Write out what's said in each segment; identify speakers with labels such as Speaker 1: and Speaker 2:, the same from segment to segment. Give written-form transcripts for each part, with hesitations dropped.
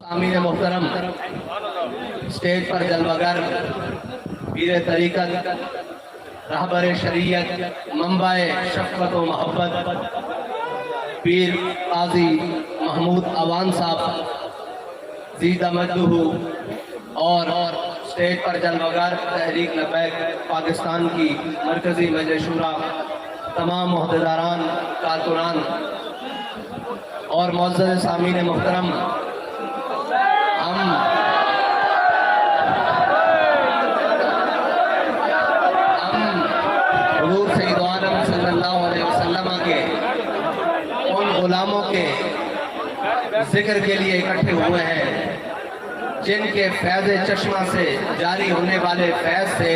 Speaker 1: आमीन मोहतरम, स्टेज पर जलवागर, पीर तरीक़त, रहबर शरीयत, मंबाए शफ़क़त व मोहब्बत, पीर काजी महमूद अवान साहब ज़ीदा मजदूहू, और स्टेज पर जलवागर तहरीक लबैक पाकिस्तान की मरकज़ी मजलिस शूरा, तमाम मुहतदारान, कारकुनान और मुअज़्ज़ज़ सामीन मोहतरम, हम हुज़ूर सय्यद आलम सल्लल्लाहु अलैहि वसल्लम के उन गुलामों के जिक्र के लिए इकट्ठे हुए हैं जिनके फैज़ चश्मा से जारी होने वाले फैज़ से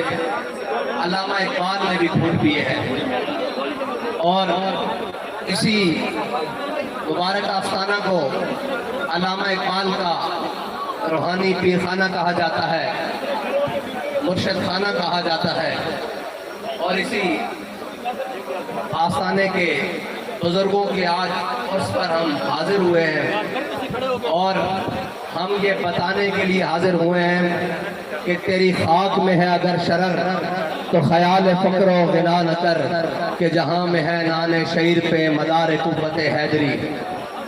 Speaker 1: अल्लामा इक़बाल ने भी घूंट पिए हैं। और इसी मुबारक आस्थाना को अल्लामा इक़बाल का रूहानी पीर खाना कहा जाता है, मुर्शिद खाना कहा जाता है। और इसी आस्थाने के बुजुर्गों के आज उस पर हम हाजिर हुए हैं और हम ये बताने के लिए हाजिर हुए हैं कि तेरी खाक में है अगर शरर तो ख्याल फ़क्र व गिना न कर, कि जहाँ में है नाने शहीर पे मदार कुव्वत हैदरी।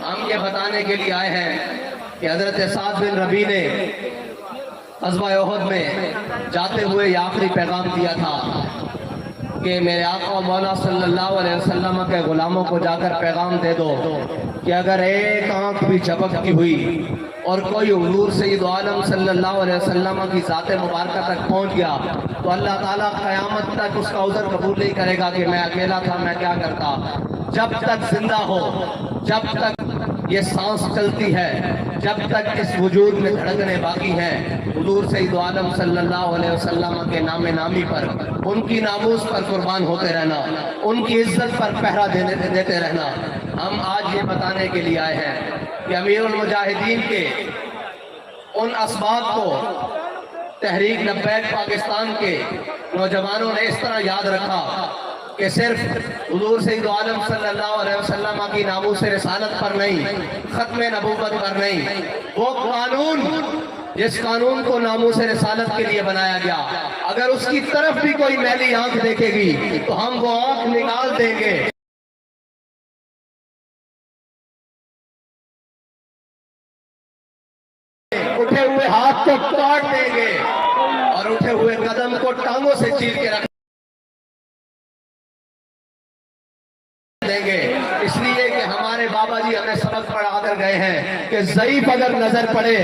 Speaker 1: हम ये बताने के लिए आए हैं कि हज़रत साद बिन रबी ने ग़ज़वा उहद में जाते हुए ये आखिरी पैगाम दिया था कि मेरे आका मौला सल्लल्लाहु अलैहि वसल्लम के ग़ुलामों को जाकर पैगाम दे दो कि अगर एक आँख भी झपकती हुई और कोई हुज़ूर सय्यद आलम सल्लल्लाहु अलैहि वसल्लम की ज़ात मुबारक तक पहुँच गया तो अल्लाह ताला क़यामत तक उसका उज़र कबूल नहीं करेगा कि मैं अकेला था, मैं क्या करता। जब तक जिंदा हो, जब तक ये सांस चलती है, जब तक इस वजूद में धड़कने बाकी हैं, हुज़ूर सय्यद आलम सल्लल्लाहु अलैहि वसल्लम के नामे नामी पर, उनकी नामूस पर कुर्बान होते रहना, उनकी इज्जत पर पहरा देते रहना। हम आज ये बताने के लिए आए हैं कि अमीरुल मुजाहिदीन के उन असबाब को तहरीक लब्बैक पाकिस्तान के नौजवानों ने इस तरह याद रखा कि सिर्फ हुज़ूर सय्यद आलम सल्लल्लाहु अलैहि वसल्लम की नामूस रिसालत पर नहीं, ख़त्म नबूवत पर नहीं, वो कानून जिस कानून को नामूस रिसालत के लिए बनाया गया, अगर उसकी तरफ भी कोई मैली आंख देखेगी तो हम वो आंख निकाल देंगे। उठे हुए हाथ को काट देंगे और उठे हुए कदम को टांगों से चीर के रख देंगे। इसलिए कि हमारे बाबा जी हमें सबक पढ़ा कर गए हैं कि ज़ईफ अगर नजर पड़े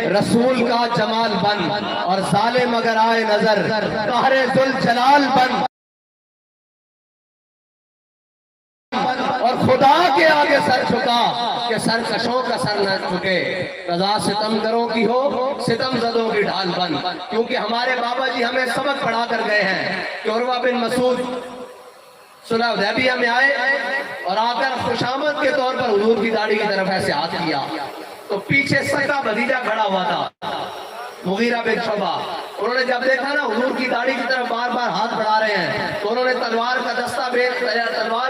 Speaker 1: रसूल का जमाल बन, और जालिम अगर आए नजर कहरे जुल जलाल बन, और खुदा के आगे सर झुका कि सरकशों का सर न झुके। रज़ा सितमगरों की हो, सितम ज़दों की ढाल बन। क्योंकि हमारे बाबा जी हमें सबक पढ़ा कर गए हैं कि उर्वा बिन मसूद सुलह हुदैबिया में आए और आकर खुशामद के तौर पर हुजूर की दाढ़ी की तरफ ऐसे हाथ किया तो पीछे सगा भतीजा खड़ा हुआ था, मुगीरा बिन शुबा। उन्होंने जब देखा ना हुजूर की दाढ़ी की तरफ बार बार हाथ बढ़ा रहे हैं तो उन्होंने तलवार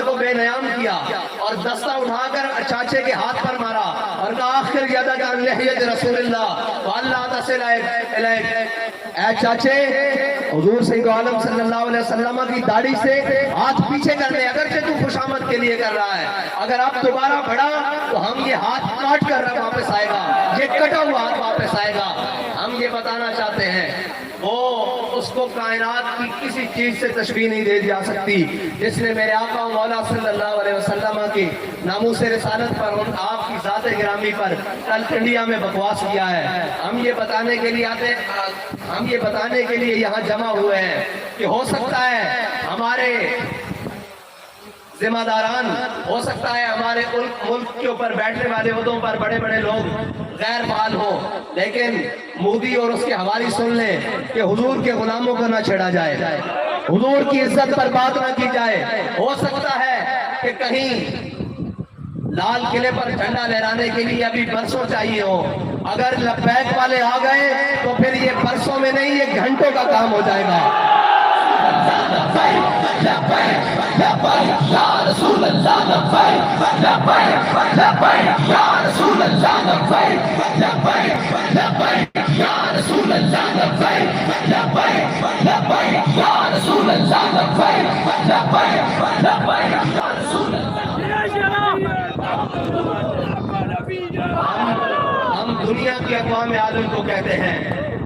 Speaker 1: को बेनयाम किया और दस्ता उठाकर चाचे के हाथ पर मारा और कहा आखिर यदक अन लहियत रसूलिल्लाह व अल्लाह तसिल इलैक। ऐ चाचे, हुजूर सय्यद आलम सल्लल्लाहु अलैहि वसल्लम की दाढ़ी से हाथ पीछे कर ले, अगर से तू खुशामद के लिए कर रहा है, अगर आप दोबारा बढ़ा तो हम ये हाथ काट कर वापस आएगा, ये कटा हुआ हाथ वापस आएगा। हम ये बताना चाहते हैं वो उसको कायनात की किसी चीज से तशबीह नहीं दे जा सकती जिसने मेरे आका मौला सल्लल्लाहु अलैहि वसल्लम की नामूस रिसालत पर, उन आपकी ज़ात गिरामी पर कल इंडिया में बकवास किया है। हम ये बताने के लिए यहाँ जमा हुए हैं कि हो सकता है हमारे जिम्मेदारान, हो सकता है हमारे मुल्क के ऊपर बैठने वाले उहदों पर बड़े बड़े लोग गैर फाल हो, लेकिन मोदी और उसके हवाली सुन लें कि हुजूर के गुलामों को ना छेड़ा जाए, हुजूर की इज्जत पर बात ना की जाए। हो सकता है कि कहीं लाल किले पर झंडा लहराने के लिए अभी बरसों चाहिए हो, अगर लब्बैक वाले आ गए तो फिर ये बरसों में नहीं, ये घंटों का काम हो जाएगा। हम दुनिया की अक़वाम आलम को कहते हैं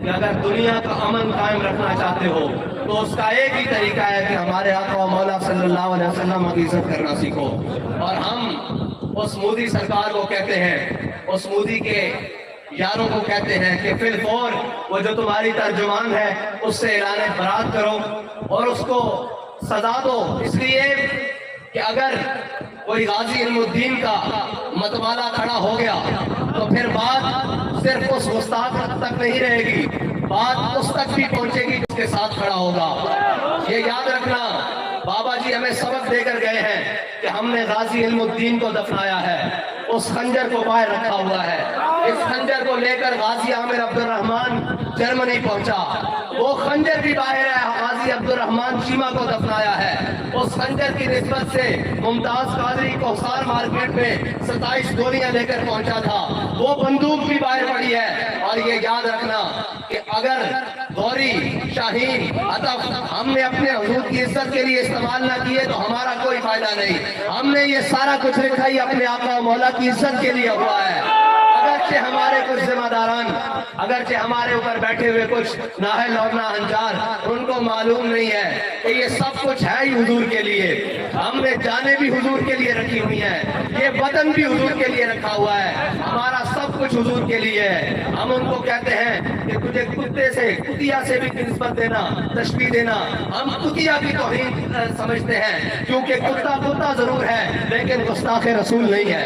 Speaker 1: कि अगर दुनिया का अमन कायम रखना चाहते हो तो उसका एक ही तरीका है कि हमारे आका व मौला सल्लल्लाहु अलैहि वसल्लम की इज्जत करना सीखो। और हम उस मोदी सरकार को कहते हैं, उस मोदी के यारों को कहते हैं कि फिलफौर वो जो तुम्हारी तर्जुमान है उससे ऐलान बरात करो और उसको सजा दो, इसलिए कि अगर कोई गाजी इल्मुद्दीन का मतवाला खड़ा हो गया तो फिर बात सिर्फ उस मुस्ताक तक नहीं रहेगी, बात उस तक भी पहुंचेगी जिसके साथ खड़ा होगा। ये याद रखना, बाबा जी हमें सबक देकर गए हैं कि हमने गाजी इल्मुद्दीन को दफनाया है, उस खंजर को बाहर रखा हुआ है। इस खंजर को लेकर गाजी आमिर अब्दुर्रहमान जर्मनी पहुंचा, वो खंजर भी बाहर है। गाजी अब्दुर्रहमान चीमा को दफनाया है, उस खंजर की निस्बत से मुमताज कादरी कोसार मार्केट में 27 गोलियां लेकर पहुंचा था, वो बंदूक भी बाहर पड़ी है। और ये याद रखना कि अगर गौरी शाहीन अतफ हमने अपने हुजूर की इज्जत के लिए इस्तेमाल ना किए तो हमारा कोई फायदा नहीं। हमने ये सारा कुछ लिखा ही अपने आका मौला की इज्जत के लिए हुआ है। अगरचे हमारे कुछ जिम्मेदारान, अगरचे हमारे ऊपर बैठे हुए कुछ नाहल और नाहंजार, उनको मालूम नहीं है कि ये सब कुछ है ही हुजूर के लिए। हमने जाने भी हुजूर के लिए रखी हुई हैं, ये वतन भी हुजूर के लिए रखा हुआ है, हमारा सब कुछ हुजूर के लिए है। हम उनको कहते हैं कि तुझे कुत्ते से, कुतिया से भी निस्बत देना, तशबीह देना, हम कुतिया की तौहीन समझते हैं, क्योंकि कुत्ता कुत्ता जरूर है लेकिन गुस्ताख रसूल नहीं है।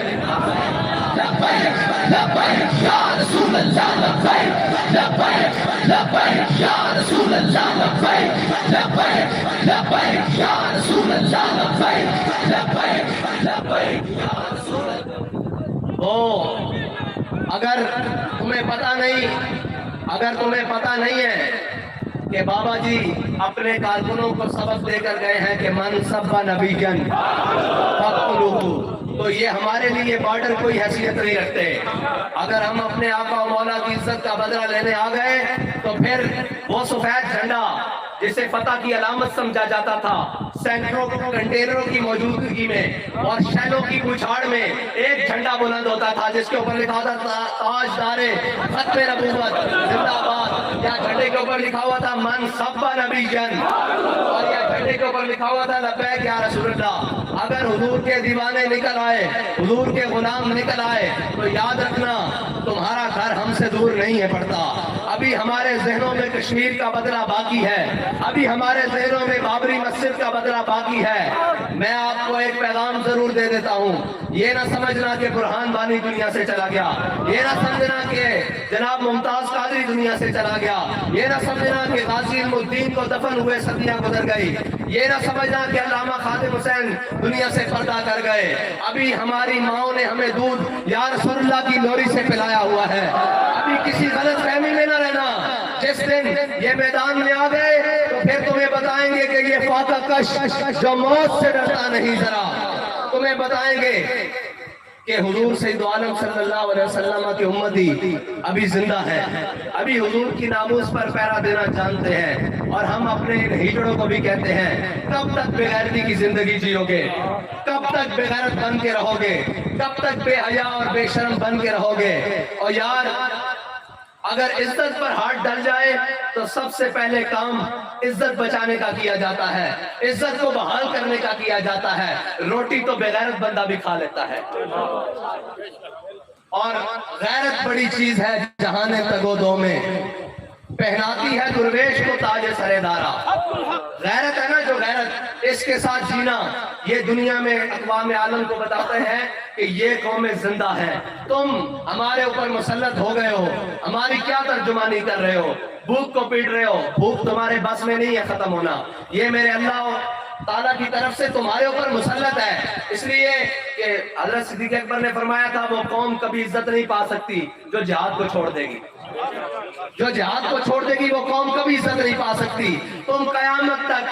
Speaker 1: अगर तुम्हें पता नहीं है कि बाबा जी अपने कारकुनों को सबक देकर गए हैं कि मन सब्बा नबीजन फक़्तुलूहु, तो ये हमारे लिए बॉर्डर कोई हैसियत नहीं रखते। अगर हम अपने आका और मौला की इज्जत का बदला लेने आ गए तो फिर वो सफेद झंडा जिसे फतह की अलामत समझा जाता था, सैकड़ों कंटेनरों की मौजूदगी में और शैलों की बुछाड़ में एक झंडा बुलंद होता था जिसके ऊपर लिखा था ताजदारे खत्मे नबूवत जिंदाबाद। या झंडे के ऊपर लिखा हुआ था मन सब्बा नबीजन, और या झंडे के ऊपर लिखा हुआ था लब्बैक या रसूलल्लाह। अगर हुजूर के दीवाने निकल आए, हुजूर के गुलाम निकल आए तो याद रखना तुम्हारा घर हमसे दूर नहीं है पड़ता। अभी हमारे जहनों में कश्मीर का बदला बाकी है, अभी हमारे जहनों में बाबरी मस्जिद का बदला बाकी है। मैं आपको एक पैगाम जरूर दे देता हूँ, ये ना समझना कि बुरहान वानी दुनिया से चला गया, ये ना समझना कि जनाब मुमताज कादरी दुनिया से चला गया, ये ना समझना कि गाजी इल्मुद्दीन को दफन हुए सदियां गुजर गई, ये ना समझना कि अल्लामा खादिम हुसैन दुनिया से पर्दा कर गए। अभी हमारी माओ ने हमें दूध या रसूलुल्लाह की लोरी से पिलाया हुआ है। अभी किसी गलत फहमी में न रहना, जिस दिन ये मैदान में आ गए तो फिर तुम्हें बताएंगे कि ये फाका कश जो मौत से डरता नहीं, जरा तुम्हें बताएंगे कि हुजूर सैयद आलम सल्लल्लाहु अलैहि वसल्लम की उम्मती अभी जिंदा है, अभी हुजूर की नामूस पर पहरा देना जानते हैं। और हम अपने हिजड़ों को भी कहते हैं, कब तक बेगैरती की जिंदगी जियोगे, कब तक बेगैरत बन के रहोगे, कब तक बेहया और बेशर्म बन के रहोगे। और यार अगर इज्जत पर हाथ डल जाए तो सबसे पहले काम इज्जत बचाने का किया जाता है, इज्जत को बहाल करने का किया जाता है। रोटी तो बेगैरत बंदा भी खा लेता है, और गैरत बड़ी चीज है जहाने तगोदो में, पहनाती है दुर्वेश को ताज सरेदारा। गैरत है ना जो गैरत, इसके साथ जीना, ये दुनिया में अक़वाम आलम को बताते हैं कि ये कौमें जिंदा है। तुम हमारे ऊपर मुसल्लत हो गए हो, हमारी क्या तर्जुमानी कर रहे हो, भूख को पीट रहे हो, भूख तुम्हारे बस में नहीं है खत्म होना, ये मेरे अल्लाह ताला की तरफ से तुम्हारे ऊपर मुसल्लत है। इसलिए कि हज़रत सिद्दीक़ अकबर ने फरमाया था वो कौम कभी इज्जत नहीं पा सकती जो जिहाद को छोड़ देगी, जो जिहाद को छोड़ देगी वो कौम कभी इज्जत नहीं पा सकती। तुम कयामत तक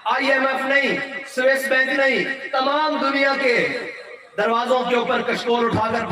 Speaker 1: IMF नहीं, स्विस बैंक नहीं, तमाम दुनिया के दरवाजों के ऊपर कशकोल उठाकर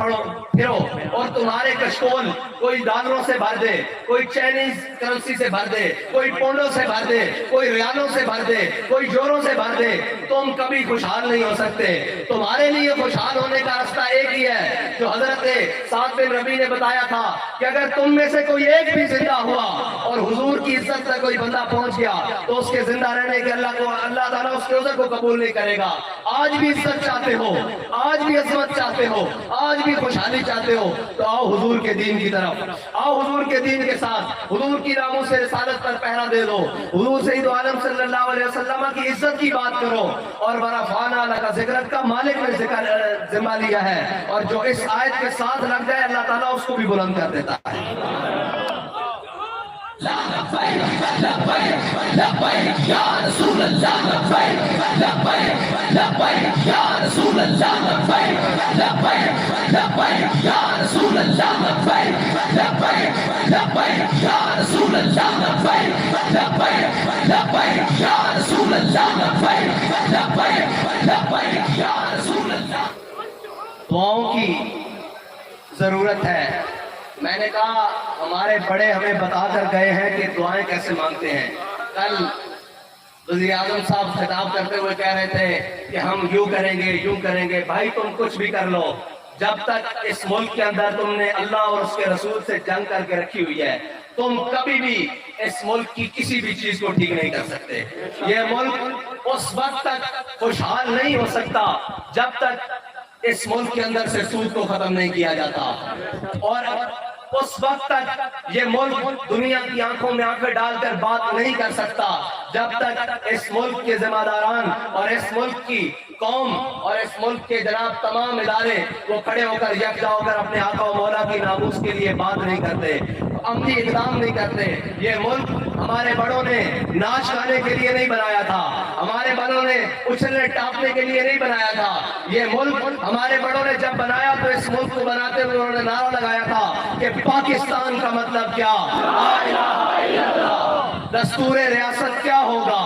Speaker 1: फिरो और तुम्हारे कशकोल कोई डॉलरों से भर दे, कोई चाइनीज करेंसी से भर दे, कोई पौंडों से भर दे, कोई रियालों से भर दे, कोई जोरों से भर दे, तुम कभी खुशहाल नहीं हो सकते। तुम्हारे लिए खुशहाल होने का रास्ता एक ही है जो हजरत साद बिन रबी ने बताया था कि अगर तुम में से कोई एक भी जिंदा हुआ और हुजूर की इज्जत तक कोई बंदा पहुंच गया तो उसके जिंदा रहने के अल्लाह ताला उसके उज़र को कबूल नहीं करेगा। आज भी इज्जत चाहते हो, आज भी अजमत चाहते हो, आज भी खुशहाली चाहते हो तो आओ हुजूर के दीन की तरफ, आओ हुजूर के दीन के साथ हुजूर की नामों से रिसालत पर पहरा दे दो, हुजूर सैयद आलम सल्लल्लाहु अलैहि वसल्लम की इज्जत की बात करो। और बरफाना लका ज़िक्रत का मालिक ने जिम्मा लिया है और जो इस आयत के साथ लग जाए अल्लाह ताला उसको भी बुलंद कर देता है। दुआओं की जरूरत है। मैंने कहा हमारे बड़े हमें बताकर गए हैं कि दुआएं कैसे मांगते हैं। कल वज़ीर आज़म साहब खिताब करते हुए कह रहे थे कि हम यूं करेंगे यूं करेंगे। भाई तुम कुछ भी कर लो, जब तक इस मुल्क के अंदर तुमने अल्लाह और उसके रसूल से जंग करके रखी हुई है तुम कभी भी इस मुल्क की किसी भी चीज को ठीक नहीं कर सकते। ये मुल्क उस वक्त तक खुशहाल नहीं हो सकता जब तक इस मुल्क के अंदर से सूद को खत्म नहीं किया जाता, और उस वक्त तक ये मुल्क दुनिया की आंखों में आंखें डालकर बात नहीं कर सकता जब तक इस मुल्क के जिम्मेदारान और इस मुल्क की कौम और इस मुल्क के जनाब तमाम इदारे वो खड़े होकर यकजा होकर अपने आका और मौला की नामूस के लिए बात नहीं करते, अमली इकदाम नहीं करते। ये मुल्क हमारे बड़ों ने नाच गाने के लिए नहीं बनाया था, हमारे बड़ों ने उछलने टापने के लिए नहीं बनाया था। ये मुल्क हमारे बड़ों ने जब बनाया तो इस मुल्क को बनाते हुए उन्होंने नारा लगाया था कि पाकिस्तान का मतलब क्या, दस्तूरे रियासत क्या होगा।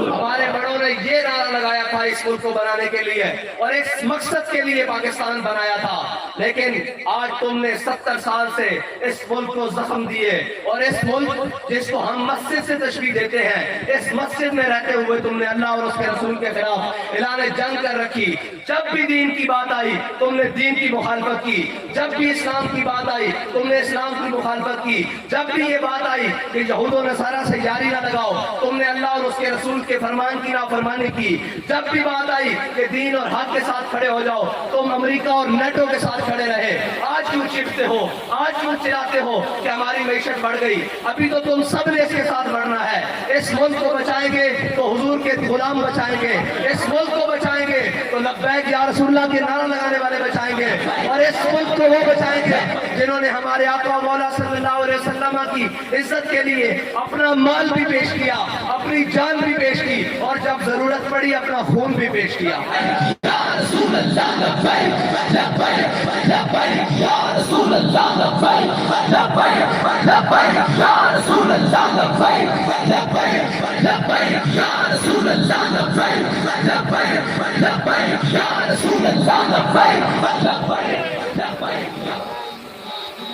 Speaker 1: हमारे बड़ों ने ये नारा लगाया था इस मुल्क को बनाने के लिए और इस मकसद के लिए पाकिस्तान बनाया था। लेकिन आज तुमने 70 साल से इस मुल्क को जख्म दिए और इस मुल्क जिसको हम मस्जिद से तशबीह देते हैं, इस मस्जिद में रहते हुए तुमने अल्लाह और उसके रसूल के खिलाफ ऐलान जंग कर रखी। जब भी दीन की बात आई तुमने दीन की मुखालफत की, जब भी इस्लाम की बात आई तुमने इस्लाम की मुखालफत की, जब भी ये बात आई कि यहूद और नसारा से यारी ना लगाओ तुमने अल्लाह और उसके रसूल के फरमान की नाफरमानी की। जब भी बात आई कि दीन और हक के साथ खड़े हो जाओ तुम अमेरिका और नेटो के साथ खड़े रहे। आज क्यों चिढ़ते हो, आज क्यों चिल्लाते हो कि हमारी मैशत बढ़ गई? अभी तो तुम सब ने इसके साथ बढ़ना है। इस मुल्क को बचाएंगे तो हुजूर के गुलाम बचाएंगे, इस मुल्क को बचाएंगे तो लब्बैक या रसूलुल्लाह के नारा लगाने वाले बचाएंगे, और इस मुल्क को वो बचाएंगे जिन्होंने हमारे आका मौला सल्लल्लाहु अलैहि वसल्लम की इज्जत के लिए अपना माल भी पेश किया, अपनी जान भी पेश की और जब जरूरत पड़ी अपना खून भी पेश किया।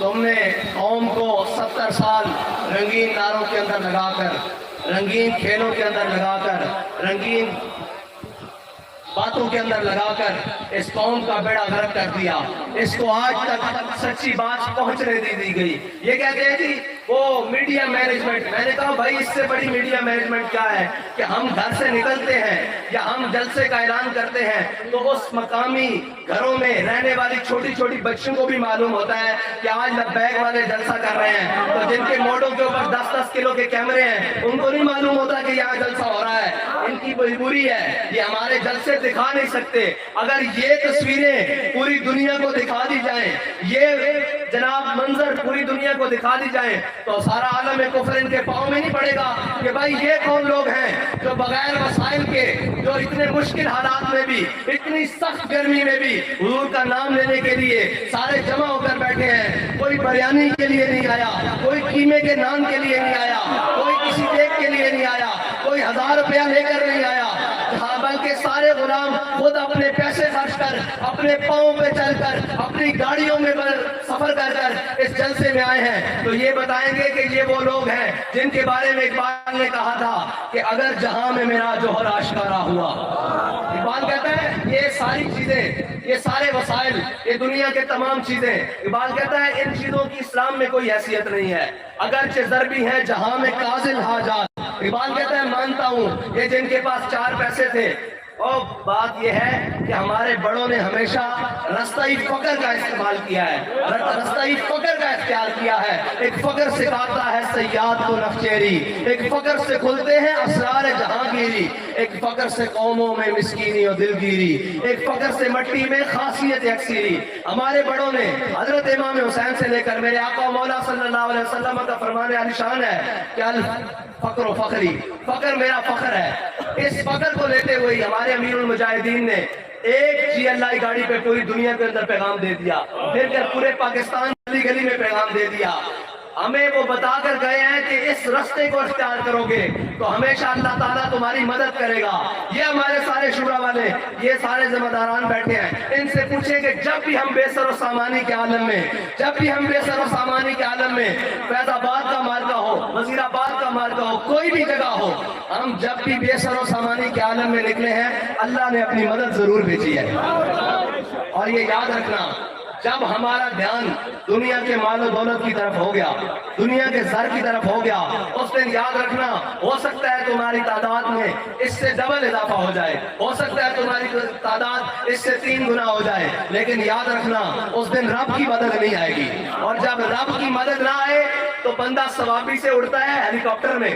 Speaker 1: तुमने कौम को 70 साल रंगीन नारों के अंदर लगाकर, रंगीन खेलों के अंदर लगाकर, रंगीन बातों के अंदर लगाकर इस कौम का बेड़ा गर्क कर दिया। इसको आज तक सच्ची बात पहुंचने दी गई। ये कहते हैं जी वो मीडिया मैनेजमेंट। मैंने कहा भाई इससे बड़ी मीडिया मैनेजमेंट क्या है कि हम घर से निकलते हैं या हम जलसे का ऐलान करते हैं तो उस मकामी घरों में रहने वाली छोटी छोटी बच्चों को भी मालूम होता है कि आज लब्बैक वाले जलसा कर रहे हैं। तो जिनके मोड़ों के ऊपर 10-10 किलो के कैमरे हैं उनको नहीं मालूम होता कि यहाँ जलसा हो रहा है। इनकी मजबूरी है, ये हमारे जलसे दिखा नहीं सकते। अगर ये तस्वीरें पूरी दुनिया को दिखा दी जाए, ये जनाब मंजर पूरी दुनिया को दिखा दी जाए तो सारा आलम कुफर इनके पाँव में नहीं पड़ेगा कि भाई ये कौन लोग हैं जो बगैर वसाइल के, जो इतने मुश्किल हालात में भी, इतनी सख्त गर्मी में भी हुजूर का नाम लेने के लिए सारे जमा होकर बैठे हैं। कोई बिरयानी के लिए नहीं आया, कोई कीमे के नान के लिए नहीं आया, कोई किसी देख के लिए नहीं आया, कोई 1000 रुपया लेकर नहीं आया, हाँ, बल्कि सारे गुलाम खुद अपने पैसे खर्च कर, अपने पाँव पे चलकर, अपनी गाड़ियों में सफर कर कर इस जलसे में आए हैं। तो ये बताएंगे कि ये वो लोग हैं जिनके बारे में इकबाल ने कहा था कि अगर जहां में मेरा जोहर आशकारा हुआ। इकबाल कहता है ये सारी चीजें, ये सारे वसाइल, ये दुनिया के तमाम चीजें, इकबाल कहता है इन चीजों की इस्लाम में कोई हैसियत नहीं है, अगरचे ज़रबी है जहां में काजिल हाजात। इकबाल कहता है मानता हूं ये जिनके पास 4 पैसे थे, और बात यह है कि हमारे बड़ों ने हमेशा रस्ता-ई फकर का इस्तेमाल किया है, रस्ता-ई फकर का इख्तियार किया है। एक फकर सिखाता है सयाद को नफचेरी, एक फकर से खुलते हैं असरार जहांगीरी, एक फकर से कौमों में मिस्कीनी और दिलगिरी, एक फकर से मट्टी में खासियत यकसीरी। हमारे बड़ों ने हजरत इमाम हुसैन से लेकर मेरे आका मौला सल्लल्लाहु अलैहि वसल्लम का फरमान आलिशान है कि अल फकर व फखरी, फकर मेरा फखर है। इस फकर को लेते हुए हमारे अमीरुल मुजाहिदीन ने एक GLI गाड़ी पे पूरी दुनिया के अंदर पैगाम दे दिया, फिर कर पूरे पाकिस्तान गली गली में पैगाम दे दिया। हमें वो बताकर गए हैं कि इस रास्ते को इख्तियार करोगे तो हमेशा अल्लाह ताला तुम्हारी मदद करेगा। ये हमारे सारे शुरा वाले, ये सारे जिम्मेदारान बैठे हैं, इनसे पूछें कि जब भी हम बेसर और सामानी के आलम में, जब भी हम बेसर और सामानी के आलम में, फैजाबाद का मार्का हो, वजीराबाद का मार्का हो, कोई भी जगह हो, हम जब भी बेसर और सामानी के आलम में निकले हैं, अल्लाह ने अपनी मदद जरूर भेजी है। और ये याद रखना, जब हमारा ध्यान दुनिया के मालो दौलत की तरफ हो गया, दुनिया के सर की तरफ हो गया, उस दिन याद रखना हो सकता है तुम्हारी तादाद में इससे डबल इजाफा हो जाए, हो सकता है तुम्हारी तादाद इससे 3 गुना हो जाए, लेकिन याद रखना उस दिन रब की मदद नहीं आएगी। और जब रब की मदद ना आए तो बंदा सवाबी से उड़ता है हेलीकॉप्टर में,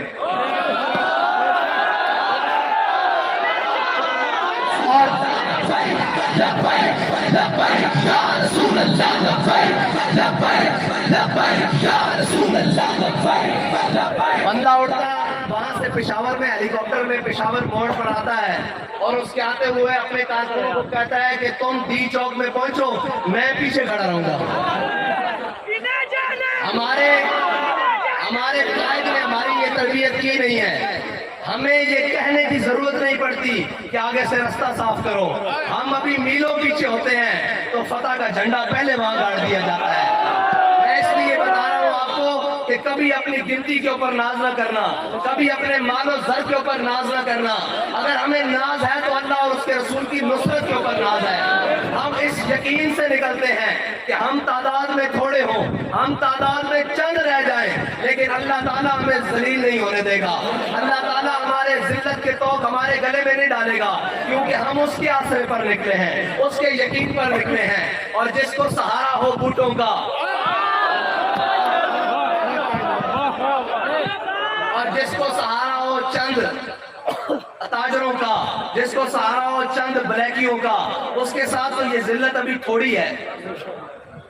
Speaker 1: और बंदा उड़ता वहां से पेशावर में, हेलीकॉप्टर में पेशावर मोड़ पर आता है और उसके आते हुए अपने कारकुनों को कहता है कि तुम डी चौक में पहुंचो, मैं पीछे खड़ा रहूंगा। हमारे कायद ने हमारी ये तरबियत की नहीं है, हमें ये कहने की जरूरत नहीं पड़ती कि आगे से रास्ता साफ करो, हम अभी मीलों पीछे होते हैं तो फतह का झंडा पहले वहां गाड़ दिया जाता है। मैं इसलिए बता रहा हूं आपको कि कभी अपनी गिनती के ऊपर नाज ना करना, कभी अपने मालो जर के ऊपर नाज ना करना। अगर हमें नाज है तो अल्लाह और उसके रसूल की नुसरत के ऊपर नाज है। हम इस यकीन से निकलते हैं कि हम तादाद में थोड़े हों, हम तादाद में चंद रह जाएं, लेकिन अल्लाह ताला हमें जलील नहीं होने देगा। अल्लाह ताला हमारे जिल्लत के तौक हमारे गले में नहीं डालेगा, क्योंकि हम उसके आसरे पर निकले हैं, उसके यकीन पर निकले हैं। और जिसको सहारा हो बूटों का, और जिसको सहारा हो चंद ताजरों का, जिसको सहारा हो चंद ब्लैकियों का, उसके साथ तो ये जिल्लत अभी थोड़ी है।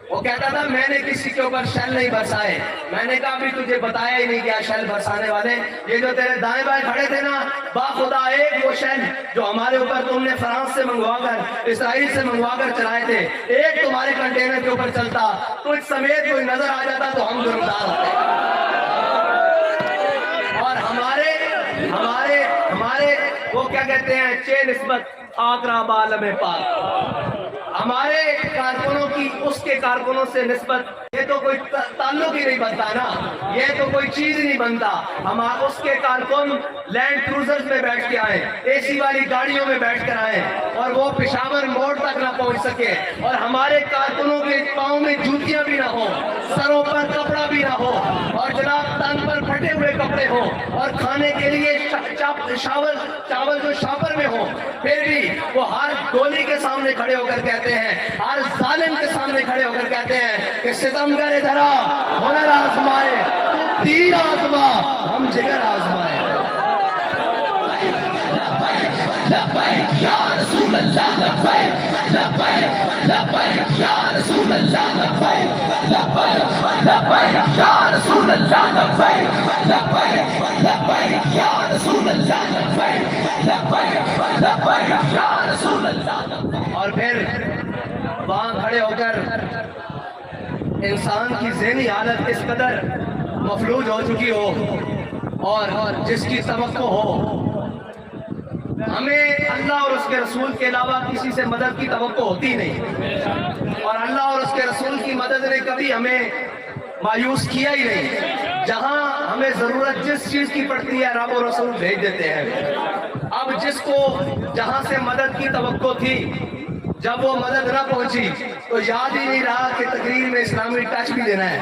Speaker 1: वो कहता था मैंने किसी के ऊपर शैल नहीं बरसाए, मैंने कहा अभी तुझे बताया ही नहीं क्या शैल बरसाने वाले, ये जो तेरे दाएं बाएं खड़े थे ना, बाखुदा एक वो शैल जो हमारे ऊपर तुमने फ्रांस से मंगवाकर, इसराइल से मंगवाकर चलाए थे, एक तुम्हारे कंटेनर के ऊपर चलता, तुझ समेत कोई नजर आ जाता तो हम जुर्मदार होते। और हमारे हमारे हमारे वो क्या कहते हैं, चे निस्बत आगरा बाल में पाक, हमारे कारकुनों की उसके कारकुनों से निस्बत, ये तो कोई ताल्लुक ही नहीं बनता ना, ये तो कोई चीज नहीं बनता। हम उसके कारकुन लैंड क्रूजर्स में बैठ के आए, एसी वाली गाड़ियों में बैठ कर आए, और वो पेशावर मोड़ तक ना पहुंच सके, और हमारे कारकुनों के पाँव में जूतियां भी ना हो, सरों पर कपड़ा भी ना हो, और जनाब तन पर फटे हुए कपड़े हो, और खाने के लिए चावल जो शापर में हो, फिर भी वो हर गोली के सामने खड़े होकर कहते हैं, हर जालिम के सामने खड़े होकर कहते हैं कि सितमगर धरा हुनर आजमाए, तू तीर आजमा हम जिगर आजमाए। लब्बैक या रसूल अल्लाह, लब्बैक लब्बैक लब्बैक या रसूल अल्लाह, लब्बैक लब्बैक लब्बैक या रसूल अल्लाह, लब्बैक लब्बैक लब्बैक या रसूल अल्लाह, लब्बैक लब्बैक लब्बैक या रसूल अल्लाह। और फिर वहां खड़े होकर इंसान की ज़हनी हालत इस कदर मफलूज हो चुकी हो اور جس کی توقع ہو. ہمیں اللہ اور اس کے رسول کے علاوہ کسی سے مدد کی توقع ہوتی نہیں، اور اللہ اور اس کے رسول کی مدد نے کبھی ہمیں مایوس کیا ہی نہیں. جہاں ہمیں ضرورت جس چیز کی پڑتی ہے رب و رسول بھیج دیتے ہیں. اب جس کو جہاں سے مدد کی توقع تھی جب وہ مدد نہ پہنچی تو یاد ہی نہیں رہا کہ تقریر میں اسلامی ٹچ بھی دینا ہے.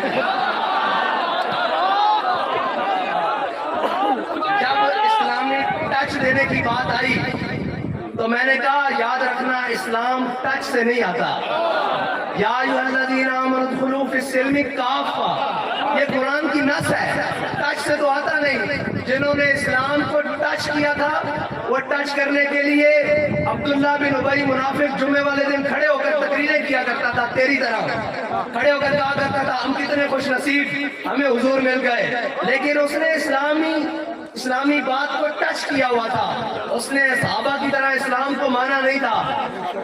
Speaker 1: جب اسلامی ٹچ دینے کی بات آئی تو میں نے کہا یاد رکھنا اسلام ٹچ سے نہیں آتا. یا ایھا الذین آمنوا ادخلوا فی السلم کافہ، یہ قرآن کی نص ہے، ٹچ سے تو آتا نہیں. جنہوں نے اسلام کو ٹچ کیا تھا وہ ٹچ کرنے کے لیے عبداللہ بن ابی منافق جمعے والے دن کھڑے ہو کر تقریریں کیا کرتا تھا، تیری طرح کھڑے ہو کر کہا کرتا تھا ہم کتنے خوش نصیب ہمیں حضور مل گئے. لیکن اس نے اسلامی بات کو ٹچ کیا ہوا تھا، اس نے صحابہ کی طرح اسلام کو مانا نہیں تھا.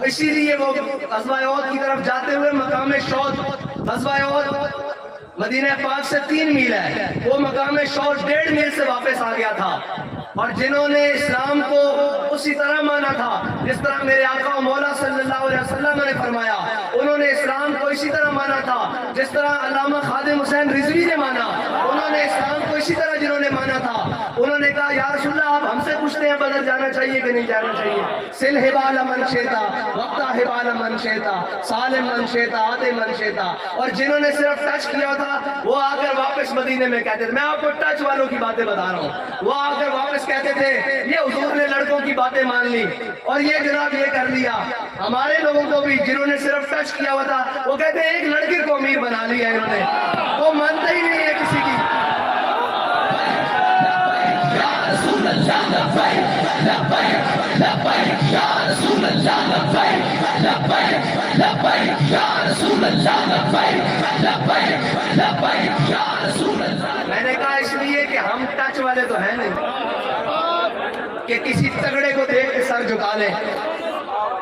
Speaker 1: اسی لیے وہ غزوہ احد کی طرف جاتے ہوئے مقام شوط، غزوہ احد مدینہ پاک سے 3 میل ہے، وہ مقام شوط 1.5 میل سے واپس آ گیا تھا. اور جنہوں نے اسلام کو اسی طرح مانا تھا جس طرح میرے آقا و مولا صلی اللہ علیہ وسلم نے فرمایا، انہوں نے اسلام کو اسی طرح مانا تھا جس طرح علامہ خادم حسین رضوی نے مانا. انہوں نے اسلام کو اسی طرح جنہوں نے مانا تھا، انہوں نے کہا یا رسول اللہ آپ ہم سے پوچھتے ہیں بدر جانا چاہیے کہ نہیں جانا چاہیے. سل حبال من شئتا وقتا حبال من شئتا سالم من شئتا آتے من شئتا. اور جنہوں نے صرف ٹچ کیا تھا وہ آ کر واپس مدینے میں کہتے تھے، میں آپ کو ٹچ والوں کی باتیں بتا رہا ہوں، وہ آ کر واپس کہتے تھے یہ حضور نے لڑکوں کی باتیں مان لی اور یہ جناب یہ کر لیا. ہمارے لوگوں کو بھی جنہوں نے صرف ٹچ کیا ہوا تھا وہ کہتے ہیں ایک لڑکے کو امیر بنا لیا انہوں نے، وہ مانتے ہی نہیں ہے کسی کی. میں نے کہا اس لیے کہ ہم ٹچ والے تو ہیں نہیں کہ کسی تگڑے کو دیکھ کے سر جھکا لیں،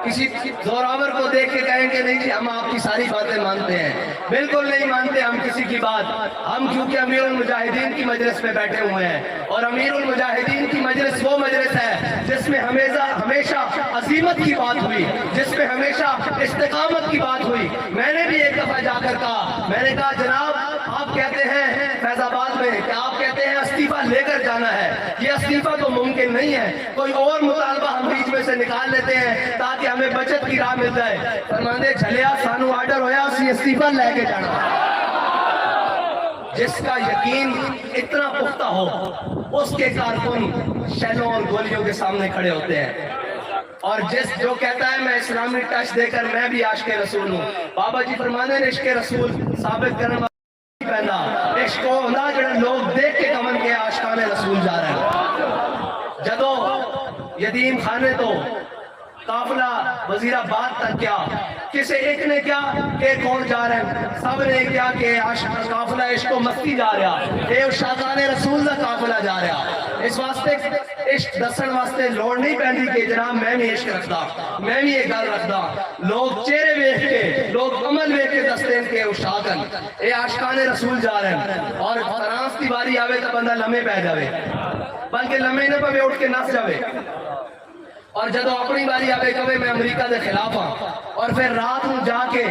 Speaker 1: کسی زوراور کو دیکھ کے کہیں کہ نہیں جی ہم آپ کی ساری باتیں مانتے ہیں. بالکل نہیں مانتے ہم کسی کی بات. ہم کیونکہ امیر المجاہدین کی مجلس میں بیٹھے ہوئے ہیں، اور امیر المجاہدین کی مجلس وہ مجلس ہے جس میں ہمیشہ عظیمت کی بات ہوئی، جس میں ہمیشہ استقامت کی بات ہوئی. میں نے بھی ایک دفعہ جا کر کہا، میں نے کہا جناب آپ کہتے ہیں فیض آباد میں کہ آپ کہتے ہیں استعفیٰ لے کر جانا ہے، یہ استعفیٰ تو ممکن نہیں ہے، کوئی اور مطالبہ ہم بیچ میں سے نکال لیتے ہیں تاکہ ہمیں بچت کی راہ مل جائے. فرماندے چلیا سانو آرڈر ہویا اسی استعفیٰ لے کے جانا. جس کا یقین اتنا پختہ ہو اس کے کارکن شیلوں اور گولیوں کے سامنے کھڑے ہوتے ہیں. اور جو کہتا ہے میں اسلامی ٹچ دے کر میں بھی عاشق رسول ہوں، بابا جی فرماندے نے عشق رسول ثابت کرنا پہنا عشق کو نہ جڑا لوگ دیکھ کے کمن کے عاشقان رسول جا رہے ہیں. جدو یتیم خانے تو قافلہ وزیر آباد تک کیا، کسی ایک نے کیا کہ کون جا رہے ہیں، سب نے کیا کہ قافلہ عشق و مستی جا رہا، اے شاہزان رسول کا قافلہ جا رہا. اس واسطے عشق دسن واسطے لوڑ نہیں پہنی کہ جناب میں بھی عشق رکھتا، میں بھی یہ گل رکھتا. لوگ چہرے ویکھ کے، لوگ عمل ویکھ کے دستے ہیں کہ اشاکن اے عاشقان رسول جا رہے ہیں. اور فرانس کی باری آوے تو بندہ لمحے پہ جاوے، بلکہ لمحے نہ پہ اٹھ کے نس جاوے. اور جدو اپنی باری آوے کبھی میں امریکہ دے خلاف ہاں، اور پھر رات میں جا کے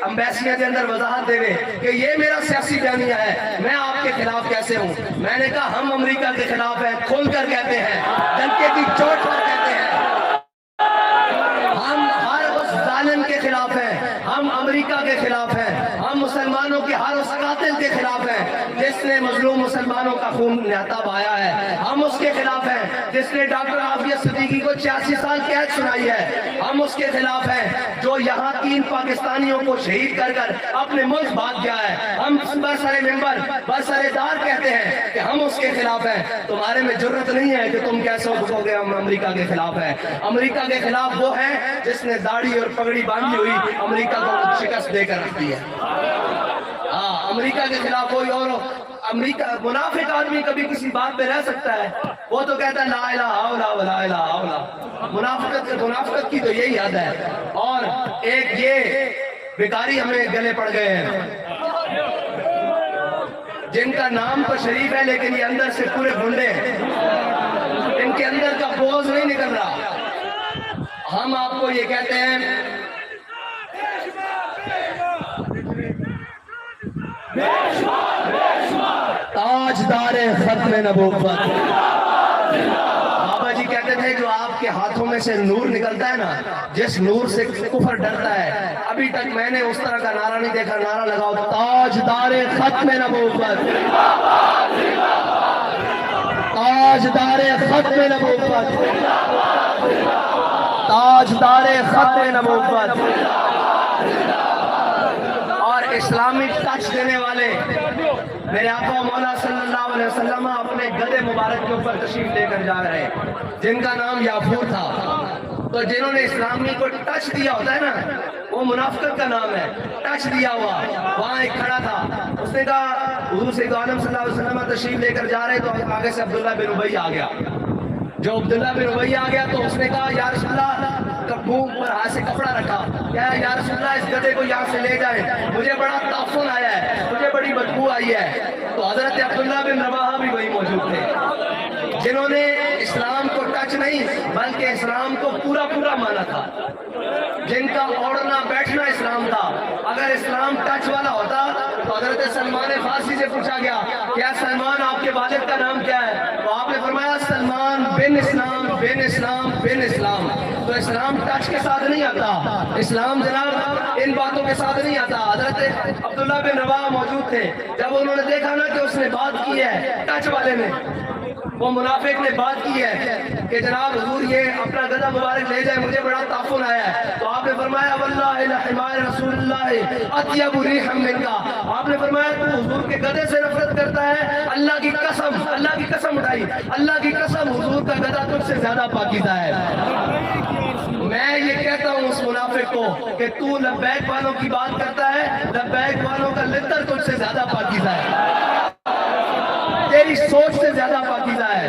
Speaker 1: امبیسیاں دے اندر وضاحت دے کہ یہ میرا سیاسی بیانیہ ہے، میں آپ کے خلاف کیسے ہوں. میں نے کہا ہم امریکہ کے خلاف ہیں، کھول کر کہتے ہیں، ڈنکے کی چوٹ پر کہتے ہیں. ہم ہر اس ظالم کے خلاف ہیں، ہم امریکہ کے خلاف ہیں، ہم مسلمانوں کے ہر اس قاتل کے خلاف ہیں جس نے مظلوم مسلمانوں کا خون نہتا بہایا ہے. ہم اس کے خلاف ہیں جس نے ڈاکٹر عافیہ صدیقی کو 86 سال قید سنائی ہے. ہم اس کے خلاف ہیں جو یہاں 3 پاکستانیوں کو شہید کر کر اپنے ملک بھاگ گیا ہے. ہم برسر ممبر برسر دار کہتے ہیں کہ ہم اس کے خلاف ہیں. تمہارے میں جرت نہیں ہے کہ تم کیسے کہو گے ہم امریکہ کے خلاف ہیں. امریکہ کے خلاف وہ ہے جس نے داڑھی اور پگڑی باندھی ہوئی امریکہ کو شکست دے کر رکھ دی ہے. امریکہ کے خلاف کوئی اور امریکہ منافق آدمی کبھی کسی بات پہ رہ سکتا ہے، وہ تو کہتا ہے لا الہ الا اللہ ولا الہ الا اللہ. منافقت کی تو یہی حد ہے. اور ایک یہ بیکاری ہمیں گلے پڑ گئے ہیں. جن کا نام تو شریف ہے لیکن یہ اندر سے پورے بھونڈے ہیں، ان کے اندر کا بوجھ نہیں نکل رہا. ہم آپ کو یہ کہتے ہیں تاجدار ختم نبوت. بابا جی کہتے تھے جو آپ کے ہاتھوں میں سے نور نکلتا ہے نا، جس نور سے کفر ڈرتا ہے، ابھی تک میں نے اس طرح کا نعرہ نہیں دیکھا. نعرہ لگاؤ تاجدار ختم نبوت، تاجدار ختم نبوت، تاجدار ختم نبوت. اور اسلامی ٹچ دینے والے میرے آقا مولا صلی اللہ علیہ وسلم اپنے گدے مبارک کے اوپر تشریف لے کر جا رہے ہیں، جن کا نام یافور تھا. تو جنہوں نے اسلامی کو ٹچ دیا ہوتا ہے نا، وہ منافقت کا نام ہے. ٹچ دیا ہوا وہاں ایک کھڑا تھا، اس نے کہا حضور سید عالم صلی اللہ علیہ وسلم تشریف لے کر جا رہے، تو آگے سے عبداللہ بن ابی آ گیا. جو عبداللہ بن ابی آ گیا تو اس نے کہا یا رسول اللہ، منہ پر ہاتھ سے کپڑا رکھا، کیا یا رسول اللہ اس گدھے کو یہاں سے لے جائیں، مجھے بڑا تعفن آیا ہے، مجھے بڑی بدبو آئی ہے. تو حضرت عبداللہ بن رواحہ بھی وہی موجود تھے، جنہوں نے اسلام کو ٹچ نہیں بلکہ اسلام کو پورا پورا مانا تھا، جن کا اوڑھنا بیٹھنا اسلام تھا. اگر اسلام ٹچ والا ہوتا تو حضرت سلمان فارسی سے پوچھا گیا کیا سلمان آپ کے والد کا نام کیا ہے؟ تو آپ نے فرمایا سلمان بن اسلام بن اسلام بن اسلام. تو اسلام ٹچ کے ساتھ نہیں آتا، اسلام جناب ان باتوں کے ساتھ نہیں آتا. حضرت عبداللہ بن رواحہ موجود تھے، جب انہوں نے دیکھا نا کہ اس نے بات کی ہے، ٹچ والے نے، وہ منافق نے بات کی ہے کہ جناب حضور یہ اپنا گدھا مبارک لے جائے، مجھے بڑا تعفن آیا ہے. تو آپ نے فرمایا واللہ لحمار رسول اللہ اطیب ریحا منک. آپ نے فرمایا تو حضور کے گدھے سے نفرت کرتا ہے، اللہ کی قسم، اللہ کی قسم اٹھائی، اللہ کی قسم حضور کا گدھا تجھ سے زیادہ پاکیزہ ہے. میں یہ کہتا ہوں اس منافق کو کہ تو لبیک والوں کی بات کرتا ہے، لبیک والوں کا لتر تجھ سے زیادہ پاکیزہ ہے، تیری سوچ سے زیادہ پاکیزہ ہے.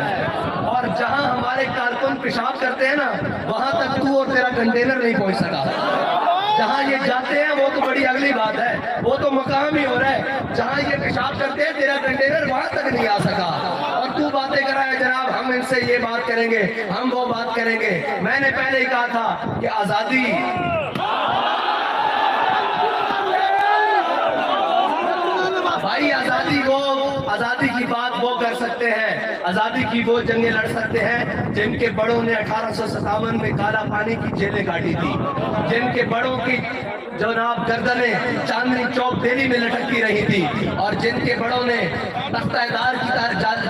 Speaker 1: اور جہاں ہمارے کارکن پیشاب کرتے ہیں نا، وہاں تک تو اور تیرا کنٹینر نہیں پہنچ سکا. جہاں یہ جاتے ہیں وہ تو بڑی اگلی بات ہے، وہ تو مقام ہی ہو رہا ہے. جہاں یہ پیشاب کرتے ہیں تیرا کنٹینر وہاں تک نہیں آ سکا، اور تو باتیں کر رہا ہے جناب ہم ان سے یہ بات کریں گے، ہم وہ بات کریں گے. میں نے پہلے ہی کہا تھا کہ آزادی بھائی، آزادی کی بات وہ کر سکتے ہیں، آزادی کی وہ جنگیں لڑ سکتے ہیں جن کے بڑوں نے 1857 میں کالا پانی کی جیلیں کاٹی تھی، جن کے بڑوں کی جناب گردنیں چاندنی چوک دہلی میں لٹکتی رہی تھی، اور جن کے بڑوں نے تختہ دار کی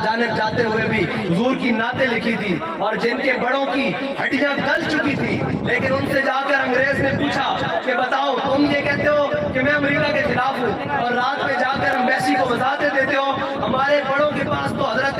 Speaker 1: جانب جاتے ہوئے بھی حضور کی نعتیں لکھی تھی، اور جن کے بڑوں کی ہڈیاں گل چکی تھی. لیکن ان سے جا کر انگریز نے پوچھا کہ بتاؤ تم یہ کہتے ہو کہ میں امریکہ کے خلاف ہوں، اور رات میں جا کر امبیسی کو وضاحتیں دیتے ہو. ہمارے بڑوں کے پاس تو حضرت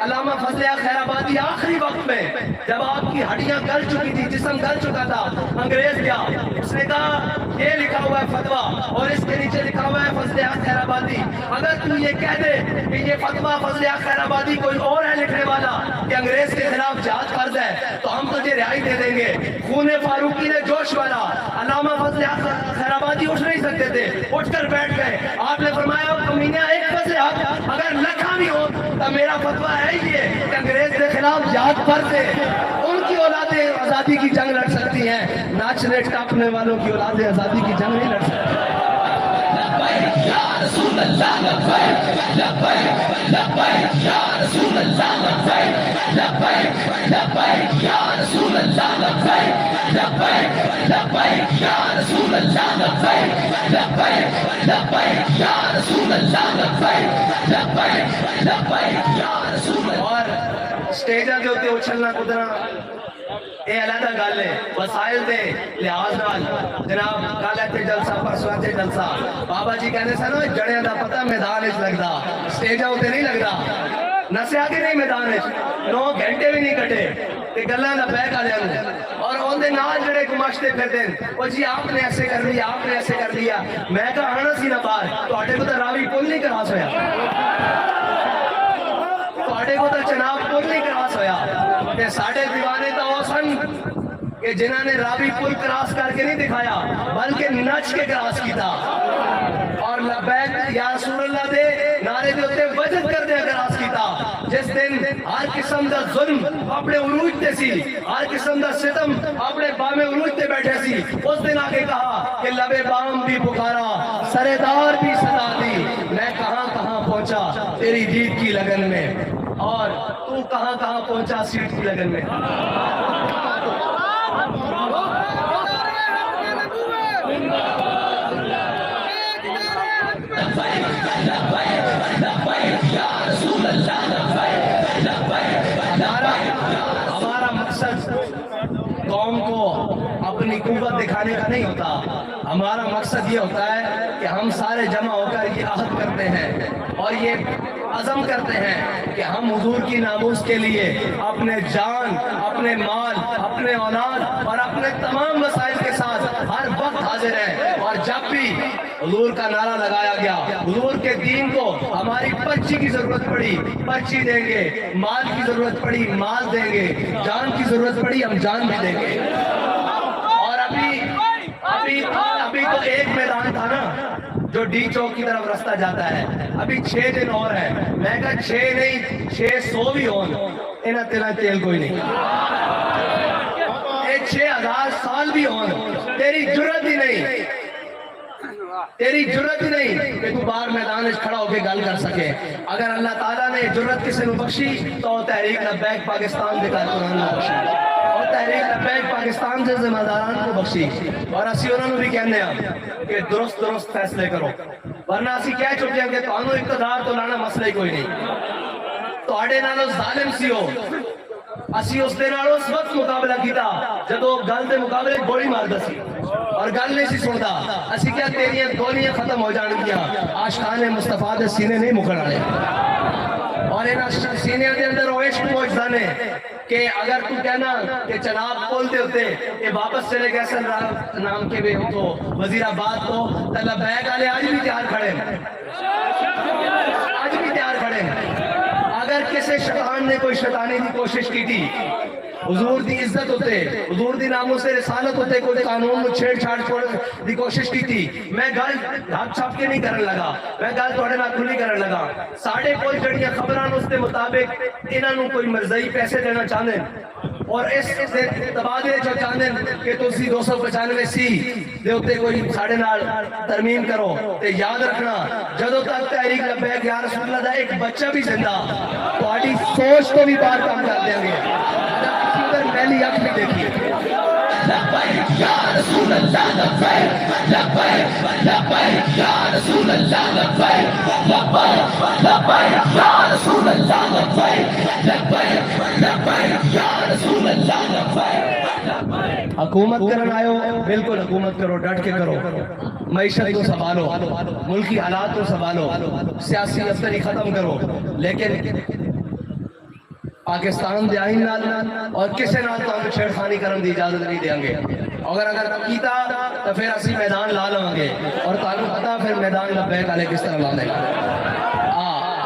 Speaker 1: علامہ فضل خیر آبادی آخری وقت میں جب آپ کی ہڈیاں گل چکی تھی، جسم گل چکا تھا، انگریز گیا، اس نے کہا یہ لکھا ہوا ہے فتویٰ اور اس کے نیچے لکھا ہوا ہے فضل خیر آبادی، اگر تو یہ کہہ دے کہ یہ فتویٰ فضل خیر آبادی کوئی اور ہے لکھنے والا کہ انگریز کے خلاف جہاد فرض ہے، تو ہم تجھے رہائی دے دیں گے. خون فاروقی نے جوش والا، علامہ فضل خیر آبادی اٹھ نہیں سکتے تھے، اٹھ کر بیٹھ گئے. آپ نے فرمایا کمینہ ایک فضل حق اگر لکھا بھی ہو تو میرا فتویٰ ہے یہ کہ انگریز کے خلاف جہاد فرض ہے. ان کی اولادیں آزادی کی جنگ لڑ سکتی ہیں، ناچنے ٹاپنے والوں کی اولادیں آزادی کی جنگ نہیں لڑ سکتی. لبیک یا رسول اللہ لبیک، لبیک لبیک یا رسول اللہ لبیک، لبیک لبیک یا رسول اللہ لبیک، لبیک لبیک یا رسول اللہ لبیک، لبیک لبیک یا رسول اللہ لبیک، لبیک لبیک یا رسول اللہ. اور سٹیجاں دے اوتے اچھلنا کودنا یہ علیحدہ گل ہے، وسائل دے لحاظ نال جناب کل اتنے جلسہ پرسوں اتنے جلسہ. بابا جی کہنے سن جڑیاں دا پتہ میدان وچ لگدا، سٹیجاں اوتے نہیں لگدا. نسیا کہ نہیں میدان وچ 9 گھنٹے بھی نہیں کٹے تے گلاں دا بیک آ جاندے، اور اون دے نال جڑے گماشتے پھردے او جی آپ نے ایسے کر لیا، آپ نے ایسے کر لیا. میں کہا آنا سی نہ باہر، تواڈے کو تے راوی پل نہیں کراس ہویا، تواڈے کو تے جناب پل نہیں کراس ہویا. تے ساڈے دیوانے تا او سن کہ جنہاں نے راوی پل کراس کر کے نہیں دکھایا بلکہ نچ کے کراس کیتا، اور لبیک یا رسول اللہ دے نعرے سارے دے اتنے وجد کر دے اگر آس کیتا جس دن ہر قسم دا ظلم اپنے عروج تے سی ہر قسم دا ستم اپنے بام عروج تے بیٹھے سی اس دن آگے کہا کہ لبے بام بھی پکارا سرے دار بھی صدا دی میں کہاں کہاں پہنچا تیری دید کی لگن میں اور تو کہاں کہاں پہنچا سیٹ کی لگن میں ہمارا مقصد قوم کو اپنی قوت دکھانے کا نہیں ہوتا ہمارا مقصد یہ ہوتا ہے کہ ہم سارے جمع ہو کر یہ عہد کرتے ہیں اور یہ عزم کرتے ہیں کہ ہم حضور کی ناموس کے لیے اپنے جان اپنے مال اپنے اولاد اور اپنے تمام وسائل کے ساتھ ہر وقت حاضر ہیں اور جب بھی حضور کا نعرہ لگایا گیا حضور کے دین کو ہماری پرچی کی ضرورت پڑی پرچی دیں گے مال کی ضرورت پڑی مال دیں گے جان کی ضرورت پڑی ہم جان بھی دیں گے اور ابھی تو ایک میدان تھا نا جو ڈی چوک کی طرف رستہ جاتا ہے ابھی 6 دن اور ہے میں کہا 6 نہیں 600 بھی ہون انہاں تیرا تیل کوئی نہیں 6000 سال بھی ہون تیری جرت ہی نہیں کہ تو باہر میدان میں کھڑا ہو کے گل کر سکے اگر اللہ تعالیٰ نے جرت کسی نے بخشی تو تحریک لبیک پاکستان دے کارکنان نے بخشی اور تحریک لبیک پاکستان سے ذمہ داران کو بخشی اور اسی انہوں نے بھی کہنے ہیں کہ درست فیصلے کرو ورنہ اسی کہہ چکے ہیں کہ تانوں اقتدار تو لانا مسئلہ ہی کوئی نہیں تو آڑے نالو ظالم سی ہو اسی اس دے نالو اس وقت مقابلہ کیتا جدو گل دے مقابلے گولی مار دا سی اور گل نہیں سی سنتا اسی کیا تیریاں گولیاں ختم ہو جان گیا عاشقان مصطفیٰ دے سینے نہیں مکھڑ آنے اور ان سینے دے اندر وہ عشق موجودہ نے کہ اگر تو کہنا کہ چناب کھولتے ہوتے یہ واپس چلے گئے سن نام کے بے ہو تو وزیر آباد کو طلب بیگ والے آج بھی تیار کھڑے اگر کسی شیطان نے کوئی شیطانی کی کوشش کی تھی حضور دی عزت ہوتے حضور دی ناموں سے رسالت ہوتے کوئی قانون میں چھیڑ چھاڑ دی کوشش کی تھی میں گل ڈھاک چھاپ کے نہیں کرن لگا میں گل تھوڑے نہ کھلی کرن لگا ساڑھے کوئی جڑیاں خبران اس کے مطابق انہوں کوئی مرضی پیسے دینا چاہنے اور اس تبادلے جو چاہنے کہ تسی 295 سی دے ہوتے کوئی ساڑھے نال ترمیم کرو تے یاد رکھنا جدو تک تحریک لبیک یا رسول اللہ دا ایک بچہ بھی زندہ تو آٹی سوچ کو بھی بار کام کر دیں گے کسی ادھر پہلی اکھ بھی دیکھیے لبیک یا رسول اللہ لبیک لبیک لبیک یا رسول اللہ لبیک لبیک لبیک یا رسول اللہ لبیک لبیک لبیک یا رسول اللہ لبیک حکومت کرن آئے ہو بالکل حکومت کرو ڈٹ کے کرو معیشت کو سنبھالو ملکی حالات کو سنبھالو سیاسی افسری ختم کرو لیکن پاکستان دے آئین نال اور کسے نال تو ہم چھیڑ خانی کرن دی اجازت نہیں دیں گے اگر کیتا تو پھر اسی میدان لا لیں گے اور تعلق پتا پھر میدان لبیک والے کس طرح لا لیں گے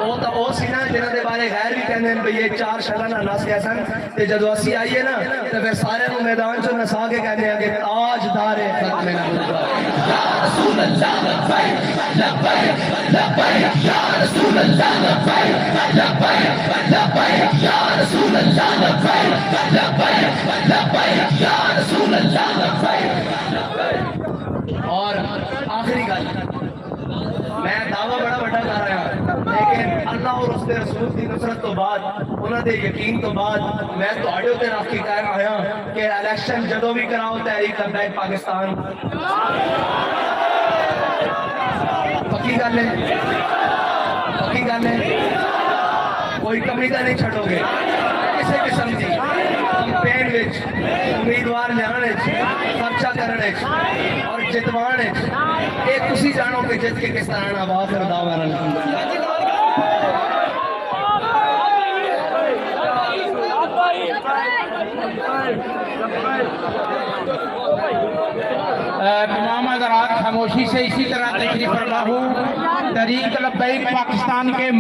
Speaker 1: وہ تو وہ سی نا جنہوں نے بارے غیر بھی کہنے ہیں یہ 4 شلانہ نس گئے سن تے جدو اسی آئیے نا تو پھر سارے کو میدان چو نسا کے کہنے ہیں کہ تاج دار ختم نبوت یا رسول اللہ لبیک لبیک لبیک یا رسول اللہ لبیک لبیک لبیک یا رسول اللہ لبیک لبیک لبیک یا رسول اللہ لبیک اور آخری گل میں دعویٰ بڑا بڑا کر رہا ہوں لیکن اللہ اور اس کے رسول کی نصرت تو بعد انہوں نے یقین تو بعد میں تو آڈیو تے راکی قائم آیا کہ الیکشن جدو بھی کراؤ تحریک لبیک پاکستان پکی گل ہے کوئی کمی کا نہیں چھٹو گے کسی قسم کی کمپین وچ امیدوار لیانے خرچہ کرنے اور جتوانے ایک تسی جانو کہ جت کے کس طرح نہ واخر دعوانا الحمدللہ
Speaker 2: تمام حضرات خاموشی سے اسی طرح تشریف فرما ہوں تحریک لبیک پاکستان کے